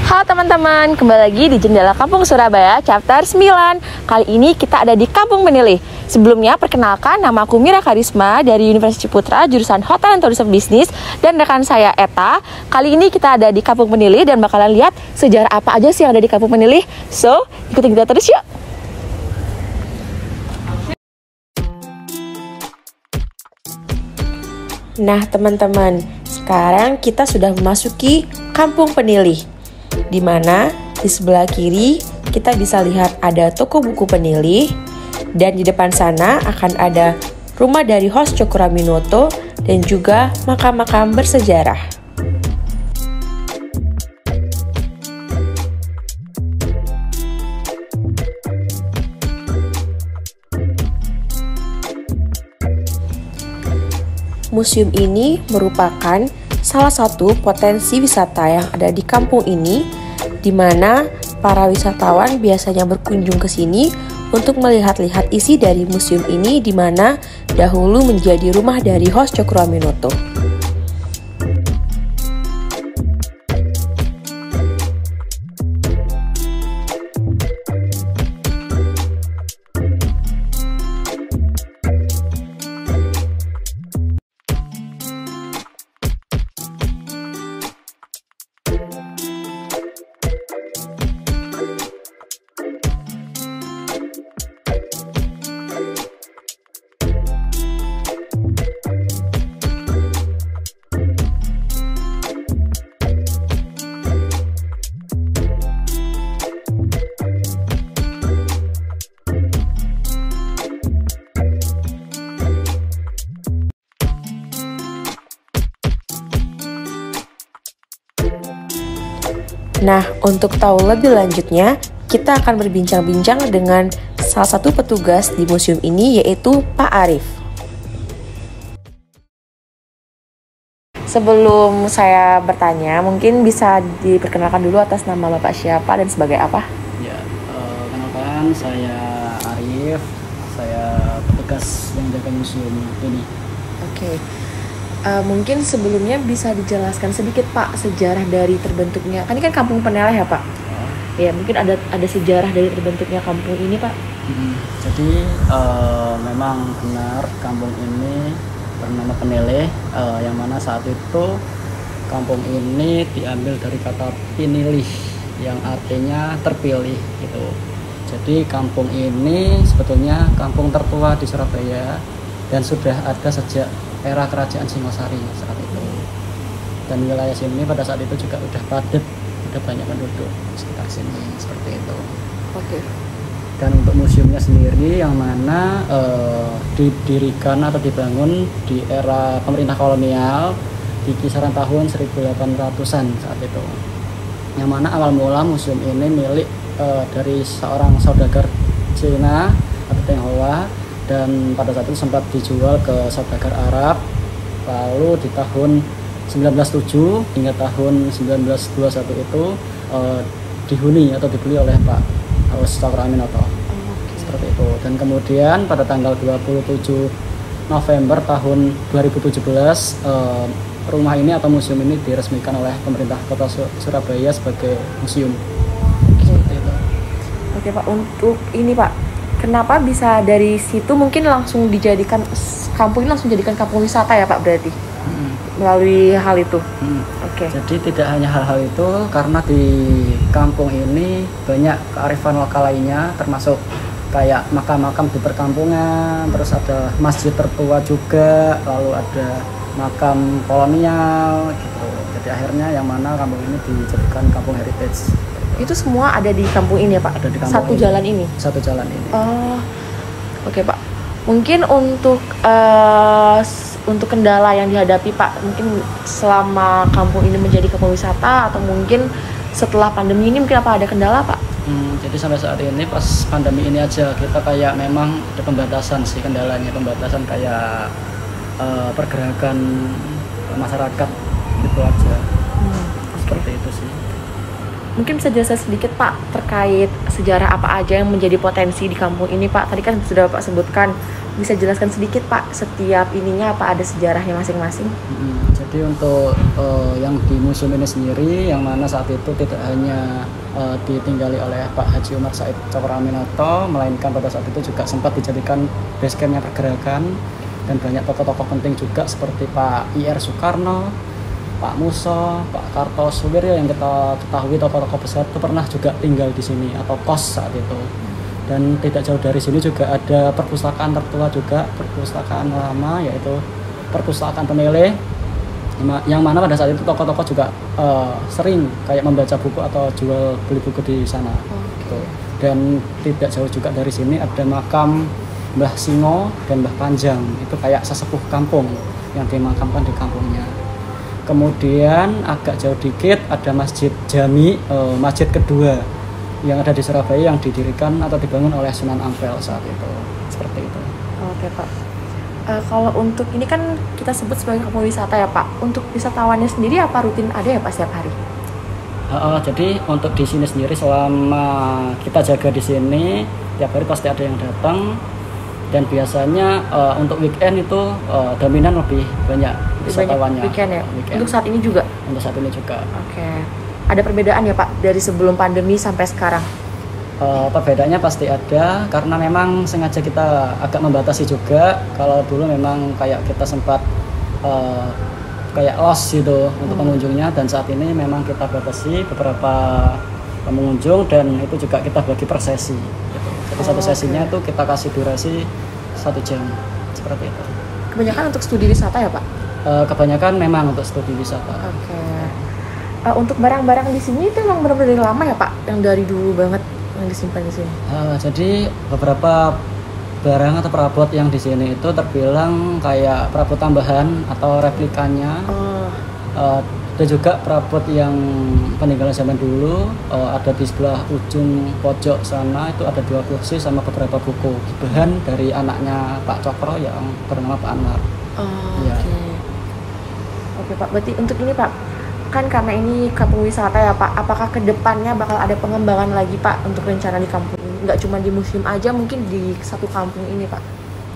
Halo teman-teman, kembali lagi di Jendela Kampung Surabaya Chapter 9. Kali ini kita ada di Kampung Penilih. Sebelumnya perkenalkan, nama aku Mira Karisma dari Universitas Ciputra, jurusan Hotel and Tourism Business, dan rekan saya Eta. Kali ini kita ada di Kampung Penilih dan bakalan lihat sejarah apa aja sih yang ada di Kampung Penilih. So, ikutin kita terus yuk. Nah teman-teman, sekarang kita sudah memasuki Kampung Penilih, di mana di sebelah kiri kita bisa lihat ada toko buku Penilih, dan di depan sana akan ada rumah dari host Cokroaminoto dan juga makam-makam bersejarah. Museum ini merupakan salah satu potensi wisata yang ada di kampung ini, di mana para wisatawan biasanya berkunjung ke sini untuk melihat-lihat isi dari museum ini, di mana dahulu menjadi rumah dari host Cokroaminoto. Nah, untuk tahu lebih lanjutnya, kita akan berbincang-bincang dengan salah satu petugas di museum ini, yaitu Pak Arif. Sebelum saya bertanya, mungkin bisa diperkenalkan dulu atas nama Bapak siapa dan sebagai apa? Ya, kenalkan saya Arif, saya petugas yang jaga museum ini. Oke. Mungkin sebelumnya bisa dijelaskan sedikit Pak sejarah dari terbentuknya, kan ini kan Kampung Peneleh ya Pak? Ya, mungkin ada sejarah dari terbentuknya kampung ini Pak. Jadi memang benar kampung ini bernama Peneleh, yang mana saat itu kampung ini diambil dari kata pinilih yang artinya terpilih gitu. Jadi kampung ini sebetulnya kampung tertua di Surabaya dan sudah ada sejak era kerajaan Singosari saat itu. Dan wilayah sini pada saat itu juga udah padat, udah banyak penduduk sekitar sini seperti itu. Oke. Dan untuk museumnya sendiri yang mana didirikan atau dibangun di era pemerintah kolonial di kisaran tahun 1800-an saat itu. Yang mana awal mula museum ini milik dari seorang saudagar Cina atau Tionghoa, dan pada saat itu sempat dijual ke saudagar Arab. Lalu di tahun 1907 hingga tahun 1921 itu dihuni atau dibeli oleh Pak Cokroaminoto. Seperti itu. Dan kemudian pada tanggal 27 November tahun 2017 rumah ini atau museum ini diresmikan oleh pemerintah Kota Surabaya sebagai museum. Seperti itu. Oke Pak, untuk ini Pak, kenapa bisa dari situ mungkin langsung dijadikan kampung ini langsung dijadikan kampung wisata ya Pak berarti? Melalui hal itu. Oke. Jadi tidak hanya hal-hal itu, karena di kampung ini banyak kearifan lokal lainnya, termasuk kayak makam-makam di perkampungan, terus ada masjid tertua juga, lalu ada makam kolonial gitu. Jadi akhirnya yang mana kampung ini dijadikan kampung heritage. Itu semua ada di kampung ini ya Pak? Ada di kampung Satu ini. jalan ini? Satu jalan ini. Oh, oke Pak. Mungkin untuk kendala yang dihadapi Pak, mungkin selama kampung ini menjadi kampung wisata atau mungkin setelah pandemi ini mungkin apa ada kendala Pak? Jadi sampai saat ini pas pandemi ini aja kita kayak memang ada pembatasan sih, kendalanya pembatasan kayak pergerakan masyarakat gitu aja. Seperti itu sih. Mungkin bisa jelaskan sedikit Pak terkait sejarah apa aja yang menjadi potensi di kampung ini Pak. Tadi kan sudah Pak sebutkan, bisa jelaskan sedikit Pak setiap ininya apa ada sejarahnya masing-masing? Jadi untuk yang di museum ini sendiri, yang mana saat itu tidak hanya ditinggali oleh Pak Haji Umar Said Cokroaminoto, melainkan pada saat itu juga sempat dijadikan base campnya pergerakan, dan banyak tokoh-tokoh penting juga seperti Pak I.R. Soekarno, Pak Muso, Pak Kartosuwiryo yang kita ketahui tokoh-tokoh besar itu pernah juga tinggal di sini atau kos saat itu. Dan tidak jauh dari sini juga ada perpustakaan tertua juga, perpustakaan lama, yaitu perpustakaan Peneleh, yang mana pada saat itu tokoh-tokoh juga sering kayak membaca buku atau jual beli buku di sana. Gitu. Dan tidak jauh juga dari sini ada makam Mbah Singo dan Mbah Panjang, itu kayak sesepuh kampung yang dimakamkan di kampungnya. Kemudian agak jauh dikit ada Masjid Jami, masjid kedua yang ada di Surabaya yang didirikan atau dibangun oleh Sunan Ampel saat itu. Seperti itu. Oke Pak. Kalau untuk ini kan kita sebut sebagai kampung wisata ya Pak. Untuk wisatawannya sendiri apa rutin ada ya Pak setiap hari? Jadi untuk di sini sendiri selama kita jaga di sini tiap hari pasti ada yang datang, dan biasanya untuk weekend itu dominan lebih banyak wisatawannya. Weekend ya? Weekend. Untuk saat ini juga? Untuk saat ini juga. Oke. Ada perbedaan ya Pak dari sebelum pandemi sampai sekarang? Perbedaannya pasti ada, karena memang sengaja kita agak membatasi juga. Kalau dulu memang kayak kita sempat kayak loss gitu untuk pengunjungnya, dan saat ini memang kita batasi beberapa pengunjung, dan itu juga kita bagi per sesi gitu. Jadi satu sesinya itu kita kasih durasi 1 jam seperti itu. Kebanyakan untuk studi wisata ya Pak? Kebanyakan memang untuk studi wisata. Oke. Untuk barang-barang di sini itu memang benar-benar dari lama ya Pak, yang dari dulu banget yang disimpan di sini. Jadi beberapa barang atau perabot yang di sini itu terbilang kayak perabot tambahan atau replikanya. Ada juga perabot yang peninggalan zaman dulu. Ada di sebelah ujung pojok sana itu ada 2 kursi sama beberapa buku bahan dari anaknya Pak Cokro yang bernama Pak Anwar. Oke Pak, berarti untuk ini Pak, kan karena ini kampung wisata ya Pak, apakah kedepannya bakal ada pengembangan lagi Pak untuk rencana di kampung ini? Nggak cuma di museum aja, mungkin di satu kampung ini Pak?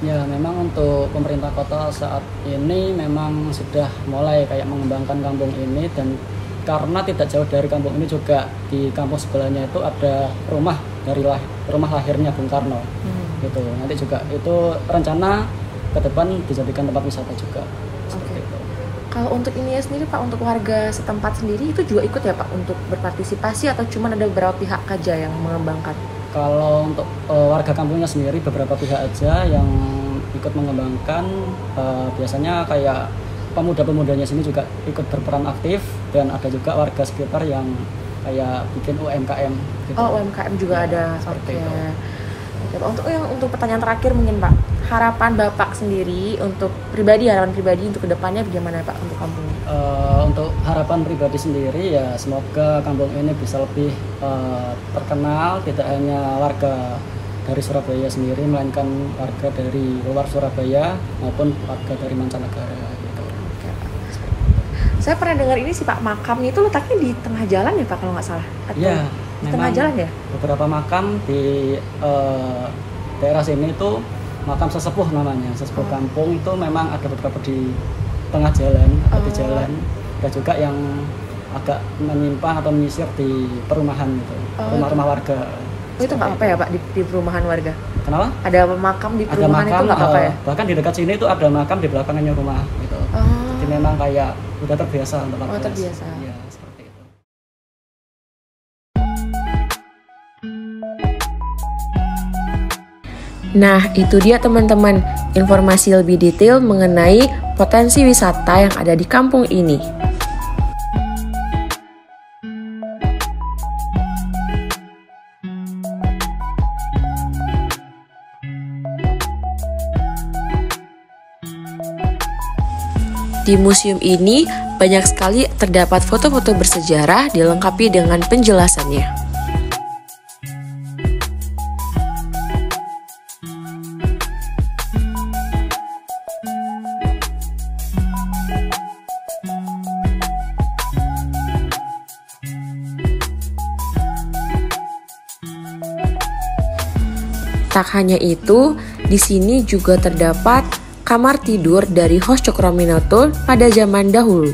Ya, memang untuk pemerintah kota saat ini memang sudah mulai kayak mengembangkan kampung ini, dan karena tidak jauh dari kampung ini juga di kampung sebelahnya itu ada rumah lahirnya Bung Karno. Gitu. Nanti juga itu rencana ke depan dijadikan tempat wisata juga. Seperti itu. Kalau untuk ini ya sendiri Pak, untuk warga setempat sendiri itu juga ikut ya Pak untuk berpartisipasi, atau cuma ada beberapa pihak aja yang mengembangkan? Kalau untuk warga kampungnya sendiri beberapa pihak aja yang ikut mengembangkan. Biasanya kayak pemuda-pemudanya sini juga ikut berperan aktif, dan ada juga warga sekitar yang kayak bikin UMKM gitu. UMKM juga ya, ada. Seperti itu. Untuk pertanyaan terakhir mungkin Pak, harapan Bapak sendiri harapan pribadi untuk kedepannya bagaimana Pak untuk kampung ini? Untuk harapan pribadi sendiri ya semoga kampung ini bisa lebih terkenal, tidak hanya warga dari Surabaya sendiri, melainkan warga dari luar Surabaya maupun warga dari mancanegara gitu. Oke, Pak. Saya pernah dengar ini sih Pak, makamnya itu letaknya di tengah jalan ya Pak kalau nggak salah? Iya, di tengah jalan ya? Beberapa makam di daerah sini itu makam sesepuh namanya, sesepuh kampung itu memang ada beberapa di tengah jalan atau di jalan, ada juga yang agak menyimpang atau menyisir di perumahan gitu, rumah-rumah warga. Itu nggak apa ya Pak di perumahan warga? Kenapa? Ada makam di perumahan itu nggak apa ya? Bahkan di dekat sini itu ada makam di belakangnya rumah gitu. Jadi memang kayak udah terbiasa untuk warga. Terbiasa. Ya, seperti itu. Nah, itu dia teman-teman, informasi lebih detail mengenai potensi wisata yang ada di kampung ini. Di museum ini banyak sekali terdapat foto-foto bersejarah dilengkapi dengan penjelasannya. Tak hanya itu, di sini juga terdapat kamar tidur dari host Cokroaminoto pada zaman dahulu.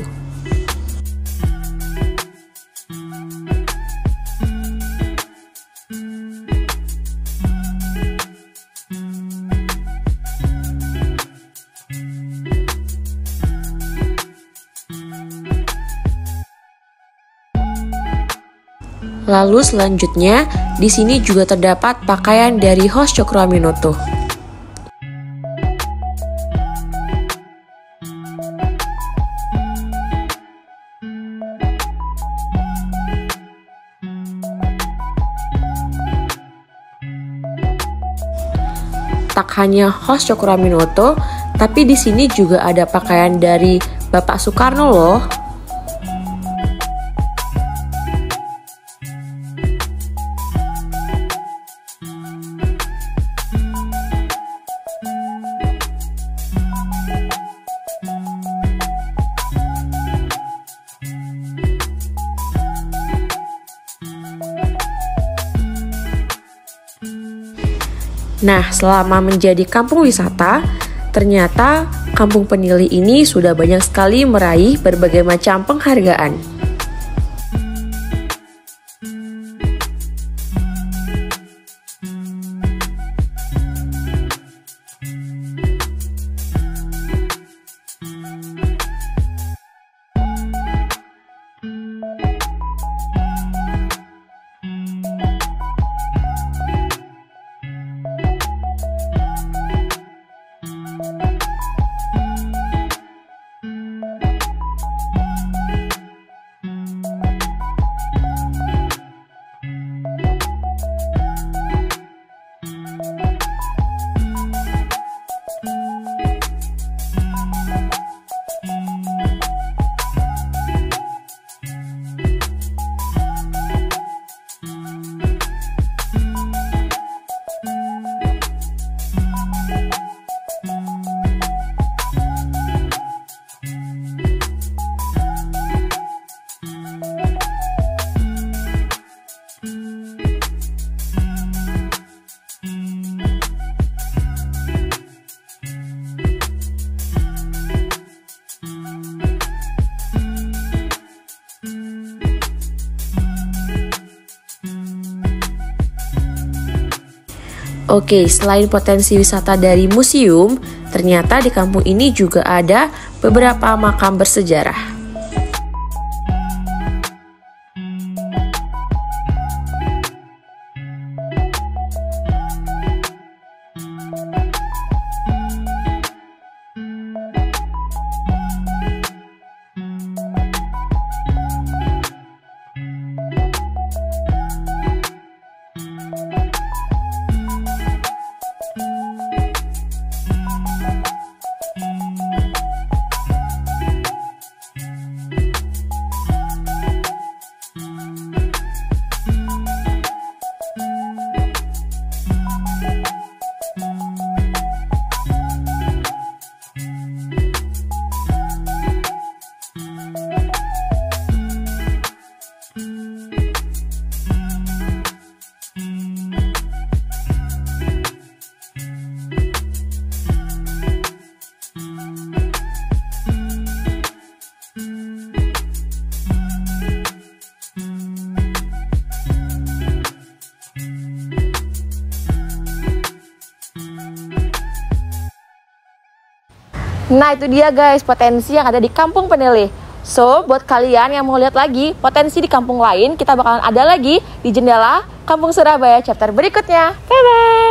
Lalu selanjutnya, di sini juga terdapat pakaian dari host Cokroaminoto. Tak hanya host Cokroaminoto, tapi di sini juga ada pakaian dari Bapak Soekarno loh. Nah, selama menjadi kampung wisata, ternyata Kampung Penili ini sudah banyak sekali meraih berbagai macam penghargaan. Oke, selain potensi wisata dari museum, ternyata di kampung ini juga ada beberapa makam bersejarah. Nah itu dia guys, potensi yang ada di Kampung Penili. So, buat kalian yang mau lihat lagi potensi di kampung lain, kita bakalan ada lagi di Jendela Kampung Surabaya chapter berikutnya. Bye-bye!